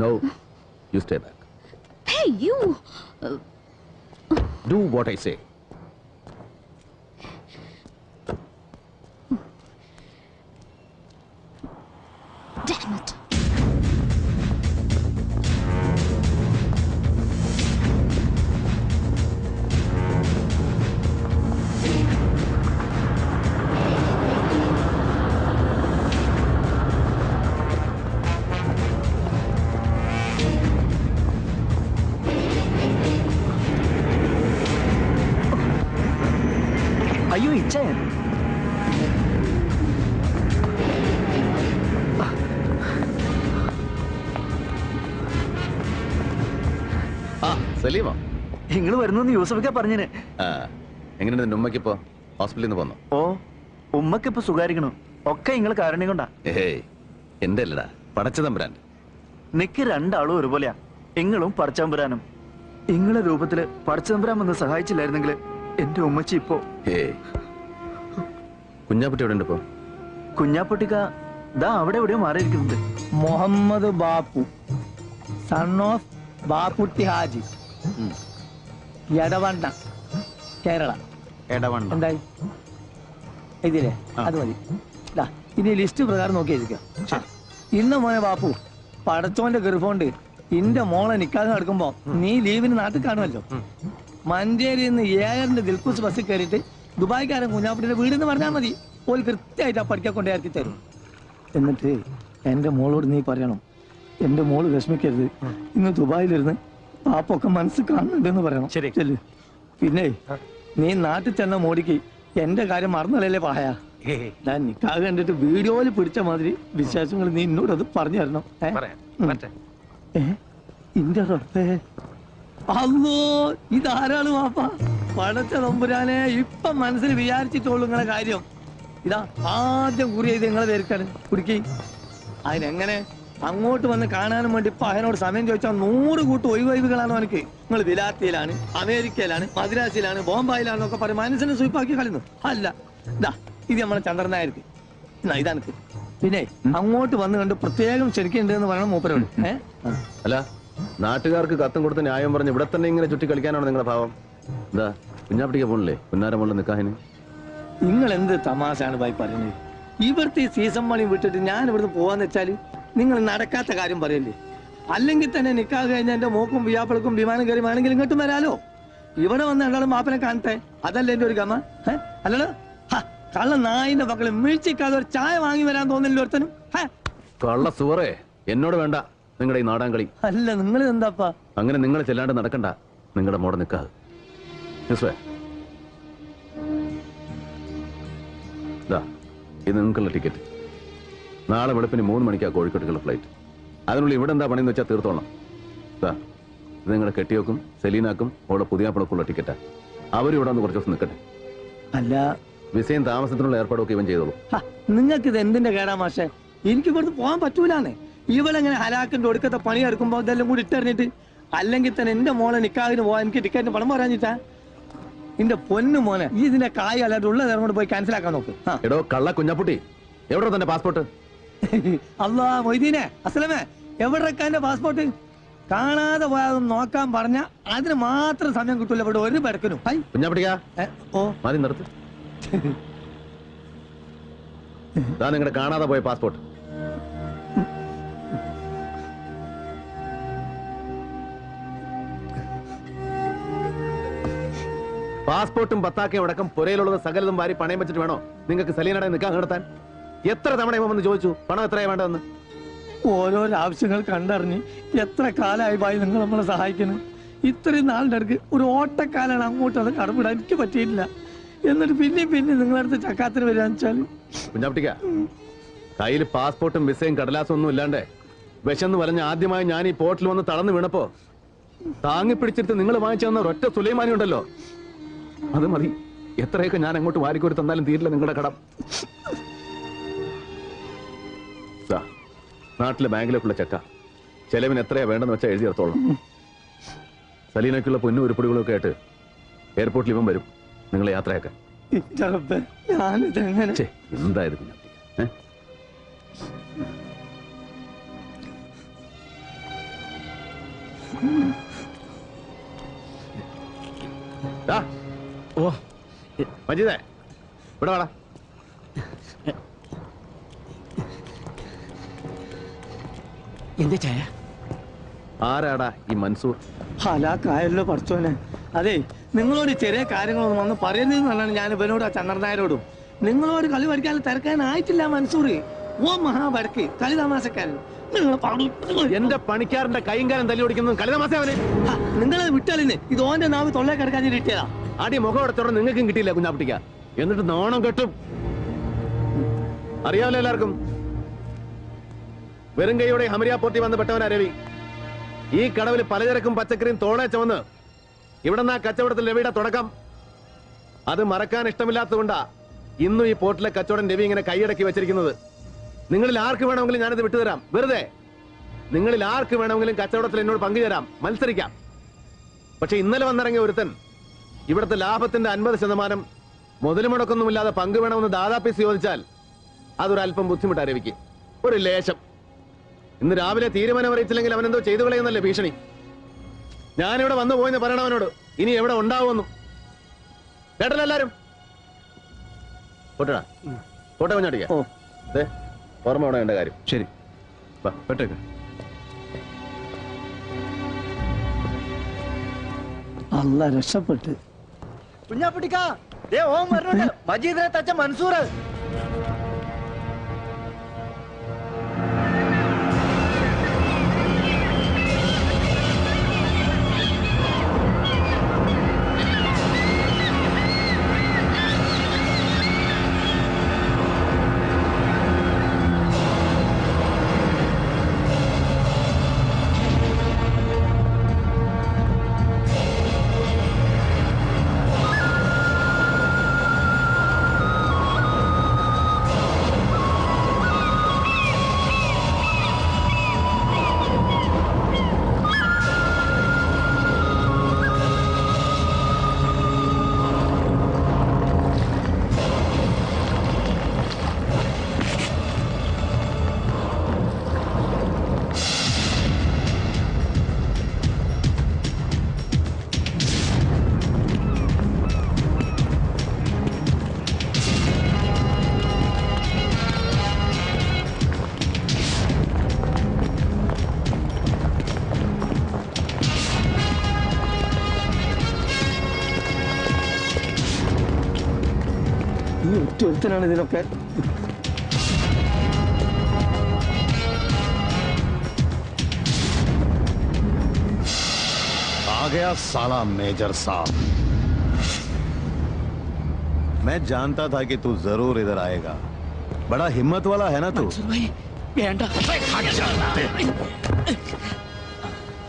No, you stay back. Hey, you! Do what I say. Damn it! അയ്യോ ഇച്ഛൻ സലീമോ നിങ്ങള് വരുന്നു യൂസഫൊക്കെ പറഞ്ഞിന്. എങ്ങനെയുണ്ട് നിന്റെ ഉമ്മക്കിപ്പോ ഹോസ്പിറ്റലിൽ നിന്ന് പോന്നോ? ഓ ഉമ്മക്കിപ്പോ സുഖാരിക്കണു. ഒക്കെ നിങ്ങള് കാരണി കൊണ്ടാ. ഏയ് എന്റെ അല്ലടാ, പടച്ചതമ്പുരാൻ. നിക്ക് രണ്ടാളും ഒരുപോലെയാ. നിങ്ങളും പടച്ചതമ്പുരാനും. നിങ്ങളെ രൂപത്തില് പടച്ചതമ്പുരാൻ വന്ന് സഹായിച്ചില്ലായിരുന്നെങ്കിൽ എന്റെ ഉമ്മച്ചി ഇപ്പോ. കുഞ്ഞാപ്പുട്ടി എവിടെ ഉണ്ട് ഇപ്പോ? കുഞ്ഞാപ്പുട്ടിക്ക ദാ അവിടെ എവിടെയോ മാറിയിരിക്കുന്നുണ്ട്. Muhammad Bapu, son of Bapputty Haji, Edavanna, Kerala. എന്തായി ഇതില്ലേ? അത് മതി. ഇനി ലിസ്റ്റ് പ്രകാരം നോക്കിയിരിക്കുക. ഇന്ന മോനെ ബാപ്പു, പടച്ചോന്റെ ഗർഭമുണ്ട് ഇന്റെ മോളെ നിക്കാതെ നടക്കുമ്പോ നീ ലീവിന് നാട്ടിൽ കാണുമല്ലോ. മഞ്ചേരിയിൽ നിന്ന് ഏഴറിന്റെ ദിൽക്കുസ് ബസ്സിൽ കയറിയിട്ട് ദുബായ്ക്കാരൻ കുഞ്ഞാപ്പുട്ടിയുടെ വീടെന്ന് പറഞ്ഞാൽ മതി. ഓൾ കൃത്യമായിട്ട് ആ പഠിക്കാൻ കൊണ്ടേ ഇറക്കി തരും. എന്നിട്ട് എന്റെ മോളോട് നീ പറയണം, എന്റെ മോള് വിഷമിക്കരുത്, ഇന്ന് ദുബായിലിരുന്ന് പാപ്പൊക്കെ മനസ്സ് കാണുന്നുണ്ടെന്ന് പറയണം. ശരി. പിന്നെ നീ നാട്ടിൽ ചെന്ന മോടിക്ക് എന്റെ കാര്യം മറന്നല്ലേ പായ. ഞാൻ നിക്കാതെ കണ്ടിട്ട് വീഡിയോയിൽ പിടിച്ച മാതിരി വിശേഷങ്ങൾ നീ എന്നോടത് പറഞ്ഞു തരണം. ഇന്റെ റബ്ബേ, അല്ലോ ഇതാരാണ് വാപ്പ? പടച്ച തമ്പുരാനെ, ഇപ്പൊ മനസ്സിൽ വിചാരിച്ചിട്ടുള്ളൂ നിങ്ങളെ കാര്യം. ഇതാ ആദ്യം കുറി ചെയ്ത് നിങ്ങളെ പേരിക്കാണ് കുടുക്കി. അതിനെങ്ങനെ അങ്ങോട്ട് വന്ന് കാണാനും വേണ്ടി ഇപ്പൊ അതിനോട് സമയം ചോദിച്ചാൽ 100 കൂട്ട് ഒഴിവൊഴിവുകളാണ് അവനക്ക്. നിങ്ങൾ വിലാത്തിയിലാണ്, അമേരിക്കയിലാണ്, മദ്രാസിലാണ്, ബോംബായിലാണെന്നൊക്കെ പറയും മനസ്സിനെ സ്വീപ്പാക്കി കളയുന്നു. അല്ല, ഇതാ ഇത് നമ്മളെ ചന്ദ്രനായിരിക്കും. ഇതാനക്ക് പിന്നെ അങ്ങോട്ട് വന്ന് കണ്ട് പ്രത്യേകം ക്ഷണിക്കുന്നുണ്ടെന്ന് പറയണം മൂപ്പരോട്. അല്ല, നാട്ടുകാർക്ക് കത്തും കൊടുത്ത് ന്യായം പറഞ്ഞ് ഇവിടെ തന്നെ ഇങ്ങനെ ചുറ്റി കളിക്കാനാണ് നിങ്ങളുടെ ഭാവം? എന്താ കുഞ്ഞാപ്പിട്ടിക്ക് പോണില്ലേ പുന്നാരം മുകളിൽ നിൽക്കാന്? നിങ്ങൾ എന്ത് തമാശയാണ് ഭായി പറയുന്നത്? ഇവിടുത്തെ ഈ സീസൺ മണി വിട്ടിട്ട് ഞാൻ ഇവിടുന്ന് പോവാന്ന് വെച്ചാല് നിങ്ങൾ നടക്കാത്ത കാര്യം പറയല്ലേ? അല്ലെങ്കിൽ തന്നെ നിക്കാതെ കഴിഞ്ഞാൽ എന്റെ മോക്കും വിയാപ്പിളക്കും വിമാനം കയറി വേണമെങ്കിൽ ഇങ്ങോട്ടും വരാലോ. ഇവിടെ വന്ന് രണ്ടാളും മാപ്പിനെ കാണട്ടെ, അതല്ലേ എന്റെ ഒരു ഗമ? അല്ലല്ലോ, കള്ള നായിന്റെ മക്കളെ വീഴ്ചക്കാതെ ഒരു ചായ വാങ്ങി വരാൻ തോന്നില്ല ഒരുത്തനും. കള്ള സുവറേ, എന്നോട് വേണ്ട നിങ്ങളുടെ ഈ നാടാൻ കളി. അല്ല, നിങ്ങൾ എന്താപ്പാ അങ്ങനെ നിങ്ങൾ ചെല്ലാണ്ട് നടക്കണ്ട. നിങ്ങളുടെ മോടെ നിൽക്കാതെ ഇത് നിങ്ങൾക്കുള്ള ടിക്കറ്റ്. നാളെ വെളുപ്പിന് 3 മണിക്കാണ് കോഴിക്കോട്ടേക്കുള്ള ഫ്ലൈറ്റ്. അതിനുള്ളിൽ ഇവിടെ എന്താ പണിയെന്ന് വെച്ചാൽ തീർത്തോളാം. ഇത് നിങ്ങളുടെ കെട്ടിയോക്കും സെലീനാക്കും അവിടെ പുതിയ പണക്കുള്ള ടിക്കറ്റാ. അവരും ഇവിടെ വന്ന് കുറച്ച് ദിവസം നിൽക്കട്ടെ. അല്ല, വിസയും താമസത്തിനുള്ള ഏർപ്പാടൊക്കെ ഇവൻ ചെയ്തോളൂ. നിങ്ങൾക്ക് ഇത് എന്തിന്റെ കേടാ മാഷേ? എനിക്ക് ഇവിടുന്ന് പോകാൻ പറ്റൂലാന്നേ. ഇവളെങ്ങനെ ഹലാക്കിന്റെ ഒടുക്കത്തെ പണി എടുക്കുമ്പോ ഇതെല്ലാം കൂടി ഇട്ടെറിഞ്ഞിട്ട്, അല്ലെങ്കിൽ തന്നെ എന്റെ മോളെ നിക്കാതിന് പോവാൻ എനിക്ക് ടിക്കറ്റിന് പണം പറയാഞ്ഞിട്ടാ? എന്റെ പൊന്നു മോനെ, ഈ ഇതിന്റെ കായ് അല്ലാണ്ട് ഉള്ള നേരം കൊണ്ട് പോയി ക്യാൻസൽ ആക്കാൻ നോക്ക്. എടോ കള്ള കുഞ്ഞാപ്പുട്ടി, എവിടെ തന്റെ പാസ്പോർട്ട്? അല്ലാ മൊയ്തീനെ, അസ്ലമേ, എവിടെ എന്റെ പാസ്പോർട്ട്? കാണാതെ പോയാതൊന്നും നോക്കാൻ പറഞ്ഞ അതിന് മാത്രം സമയം കിട്ടൂല ഇവിടെ ഒരു പെടക്കനും. മതി നിർത്ത്. നിങ്ങളുടെ കാണാതെ പോയ പാസ്പോർട്ട്. പാസ്പോർട്ടും പത്താക്കയും അടക്കം പുരയിലുള്ളത് സകലതും വാരി പണയം വെച്ചിട്ട് വേണോ നിങ്ങൾക്ക് സലീനയുടെ നിൽക്കാൻ നടത്താൻ? എത്ര തവണ വന്ന് ചോദിച്ചു പണം എത്രയാ വേണ്ടതെന്ന്? ഓരോരോ ആവശ്യങ്ങൾ കണ്ടറിഞ്ഞ് എത്ര കാലമായി ഭായി നിങ്ങൾ നമ്മളെ സഹായിക്കുന്നു. ഇത്രയും നാളിന്റെ അടുക്ക് ഒരു ഓട്ടക്കാലാണ് അങ്ങോട്ട് അത് കടമിടാൻ എനിക്ക് പറ്റിയിട്ടില്ല. എന്നിട്ട് പിന്നെ നിങ്ങളടുത്ത് ചക്കാത്തിന് വരാന്ന് വെച്ചാൽ കുഞ്ഞാപ്പിട്ടിക്ക, കയ്യിൽ പാസ്പോർട്ടും വിസയും കടലാസും ഒന്നും ഇല്ലാണ്ട് വിശന്ന് വലഞ്ഞ ആദ്യമായി ഞാൻ ഈ പോർട്ടിൽ വന്ന് തളർന്നു വീണപ്പോ താങ്ങിപ്പിടിച്ചിട്ട് നിങ്ങൾ വാങ്ങിച്ചു തന്ന ഒരൊറ്റ സുലൈമാനി ഉണ്ടല്ലോ, അത് മതി. എത്രയൊക്കെ ഞാൻ അങ്ങോട്ട് വാരിക്കോരി തന്നാലും തീരില്ല നിങ്ങളുടെ കടം. നാട്ടിലെ ബാങ്കിലേക്കുള്ള ചെക്ക ചെലവിന് എത്രയാ വേണ്ടെന്ന് വെച്ചാൽ എഴുതി എടുത്തോളാം. സലീനയ്ക്കുള്ള പൊന്നും ഉരുപ്പടികളൊക്കെ ആയിട്ട് എയർപോർട്ടിൽ ഇവൻ വരും നിങ്ങളെ യാത്രയാക്കാൻ. എന്തായിരുന്നു ഓ മജീദേ ഇവിടെ വാടാ. എന്താ ചായ? ആരാടാ ഈ മൻസൂർ? ഹലാക്കായല്ലോ പഠിച്ചോനെ. അതെ, നിങ്ങളോട് ചെറിയ കാര്യങ്ങളൊന്നും വന്ന് പറയുന്നതെന്നാണ് ഞാൻ ഇവനോട് ആ ചന്ദ്രനായരോടും. നിങ്ങളോട് കളി പഠിക്കാൻ തിരക്കാനായിട്ടില്ല മൻസൂർ. ഓ മഹാബടക്ക് കളി തമാശക്കാരൻ. എന്റെ പണിക്കാരന്റെ കൈയും കാലം തല്ലി ഓടിക്കുന്നത് കളിതമാസവന്. നിങ്ങളത് വിട്ടാലിന് ഇത് ഓന്റെ നാവ് തൊള്ളേ കിടക്കാൻ കിട്ടിയതാ. അടി മുഖം എടുത്തോടെ നിങ്ങൾക്കും കിട്ടിയില്ല കുഞ്ഞാപ്പിട്ടിക്ക. എന്നിട്ട് നോണം കെട്ടും. അറിയാമല്ലോ എല്ലാവർക്കും. വെറും കൈയോടെ ഹമരിയാപ്പോർട്ടി വന്ന് പെട്ടവനാ രവി. ഈ കടവിൽ പലചരക്കും പച്ചക്കറിയും തോളെ ചുമന്ന് ഇവിടെ നിന്ന് ആ കച്ചവടത്തിൽ രവിയുടെ തുടക്കം. അത് മറക്കാൻ ഇഷ്ടമില്ലാത്തതുകൊണ്ടാ ഇന്നും ഈ പോർട്ടിലെ കച്ചവടം രവി ഇങ്ങനെ കൈയടക്കി വെച്ചിരിക്കുന്നത്. നിങ്ങളിൽ ആർക്ക് വേണമെങ്കിലും ഞാനിത് വിട്ടുതരാം. വെറുതെ നിങ്ങളിൽ ആർക്ക് വേണമെങ്കിലും കച്ചവടത്തിൽ എന്നോട് പങ്കുചേരാം, മത്സരിക്കാം. പക്ഷെ ഇന്നലെ വന്നിറങ്ങിയ ഒരുത്തൻ ഇവിടുത്തെ ലാഭത്തിന്റെ 50% മുതൽ മുടക്കൊന്നുമില്ലാതെ പങ്കു വേണമെന്ന് ദാദാപ്പീസ് ചോദിച്ചാൽ അതൊരല്പം ബുദ്ധിമുട്ടാ രവിക്ക്. ഒരു ലേശം. ഇന്ന് രാവിലെ തീരുമാനം അറിയിച്ചില്ലെങ്കിൽ അവനെന്തോ ചെയ്തു കളയുന്നല്ലേ ഭീഷണി. ഞാനിവിടെ വന്നു പോയെന്ന് പറയണവനോട്. ഇനി എവിടെ ഉണ്ടാവുമെന്നും കേട്ടല്ലോ എല്ലാരും. പോട്ടടാ, പോട്ടെ കുഞ്ഞാട്ടിക്ക. ഓർമ്മ വേണം എന്റെ കാര്യം. ശരി, പെട്ടേക്ക്. അല്ല രക്ഷപ്പെട്ട്. കുഞ്ഞാപ്പിട്ടിക്ക, ഓം വരണുണ്ട്. മജീദിനെ തച്ച മൻസൂർ. ഒരുത്തനാണ് ഇതിനൊക്കെ. आ गया साला मेजर साहब। मैं जानता था कि तू जरूर इधर आएगा। बड़ा हिम्मत वाला है ना तू।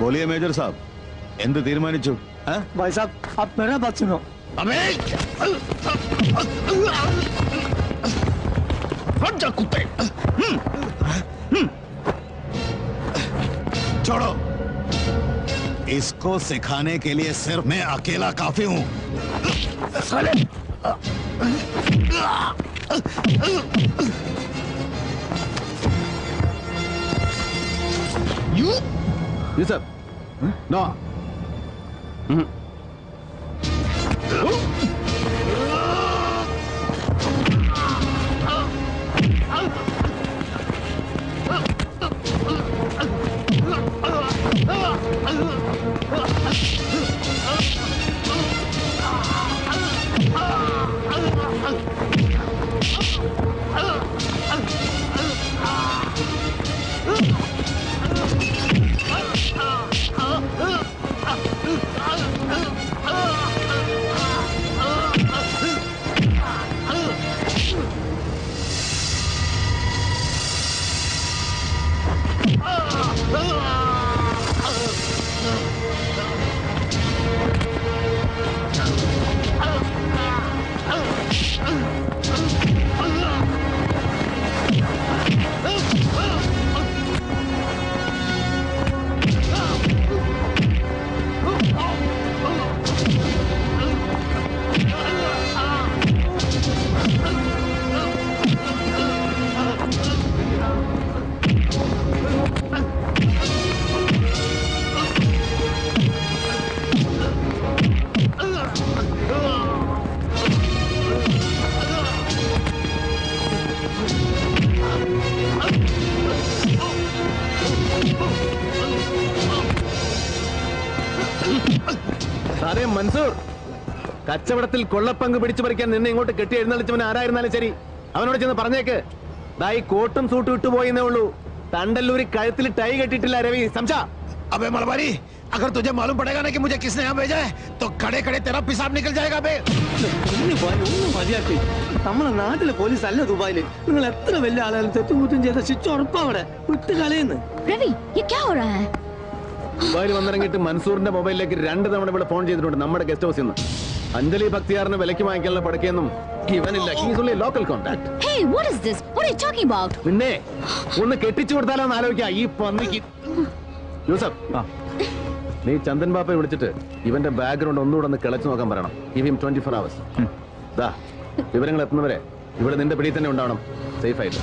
बोलिए मेजर साहब, എന്ത് തീരുമാനിച്ചു? भाई साहब, आप मेरा बात सुनो. हट जा कुत्ते। छोड़ो। इसको सिखाने के लिए सिर्फ मैं अकेला काफी हूं। जी सर। नो। സാറേ മൻസൂർ, കച്ചവടത്തിൽ കൊള്ളപ്പങ്ക് പിടിച്ചു പറിക്കാൻ നിന്നെ ഇങ്ങോട്ട് കെട്ടി എഴുന്നള്ളിച്ചവൻ ആരായിരുന്നാലും ശരി, അവനോട് ചെന്ന് പറഞ്ഞേക്ക്, ദാ ഈ കോട്ടും സൂട്ടും ഇട്ടുപോയെന്നേ ഉള്ളൂ, തണ്ടല്ലൂരി കഴുത്തിൽ ടൈ കെട്ടിട്ടില്ല രവി, സംശ. अबे मलबारी, अगर तुझे मालूम पड़ेगा ना कि मुझे किसने यहाँ भेजा है तो खड़े खड़े तेरा पेशाब निकल जाएगा बे. മതിയാക്കി. നമ്മളെ നാട്ടിലെ പോലീസ് അല്ല ദുബായില്. നിങ്ങൾ എത്ര വലിയ ആളായാലും തെറ്റും കുറ്റം ചെയ്ത ശിക്ഷ ഉറപ്പവിടെ വിട്ട് കളയുന്നു. रवि ये क्या हो रहा है? ദുബായിൽ വന്നിറങ്ങിയിട്ട് മൻസൂറിന്റെ മൊബൈലിലേക്ക് 2 തവണ ഇവിടെ ഫോൺ ചെയ്തിട്ടുണ്ട് നമ്മുടെ ഗസ്റ്റ് ഹൗസിൽ നിന്ന്. അഞ്ജലി ഭക്തിയാറിന് വിലക്ക് വാങ്ങിക്കാനുള്ള പടക്കൊന്നും ഇവനില്ല. Local contact. Hey, what is this? What are you talking about? പിന്നെ ഒന്ന് കെട്ടിച്ചു കൊടുത്താലോ എന്ന് ആലോചിക്കാം ഈ പന്നിക്ക്. യൂസഫ്, നീ ചന്ദൻ ബാപ്പയെ വിളിച്ചിട്ട് ഇവന്റെ ബാക്ക്ഗ്രൗണ്ട് ഒന്നുകൂടെ ഒന്ന് കിളച്ചു നോക്കാൻ പറയണം. ഇവയും 24 hours. ദാ വിവരങ്ങൾ എത്തുന്നവരെ ഇവിടെ നിന്റെ പിടിയിൽ തന്നെ ഉണ്ടാവണം, സേഫ് ആയിട്ട്.